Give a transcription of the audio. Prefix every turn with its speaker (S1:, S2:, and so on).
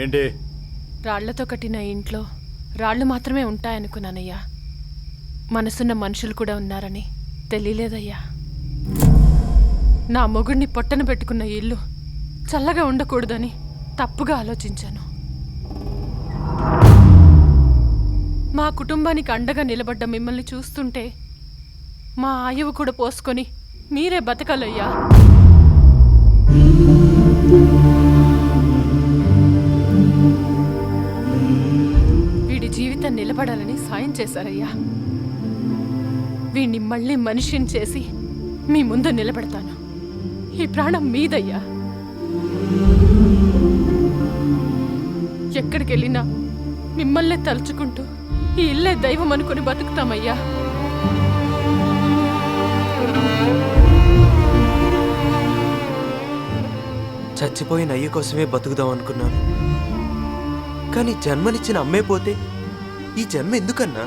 S1: ఏంటి?
S2: రాళ్లతో కట్టిన ఇంట్లో రాళ్లు మాత్రమే ఉంటాయనుకున్నానయ్యా. మనసున్న మనుషులు కూడా ఉన్నారని తెలియలేదయ్యా. నా మొగుడిని పొట్టన పెట్టుకున్న ఇల్లు చల్లగా ఉండకూడదని తప్పుగా ఆలోచించాను. మా కుటుంబానికి అండగా నిలబడ్డ మిమ్మల్ని చూస్తుంటే మా ఆయువు కూడా పోసుకొని మీరే బతకాలయ్యా. వీడి జీవితం నిలబడాలని సాయం చేశారయ్యా. వీడిని మళ్ళీ మనిషిని చేసి మీ ముందు నిలబెడతాను. ఈ ప్రాణం మీదయ్యా. ఎక్కడికెళ్ళినా మిమ్మల్నే తలుచుకుంటూ ఈ ఇల్లే దైవం అనుకుని బతుకుతామయ్యా.
S3: చచ్చిపోయిన అయ్య కోసమే బతుకుదాం అనుకున్నాను, కానీ జన్మనిచ్చిన అమ్మే పోతే ఈ జన్మ ఎందుకన్నా?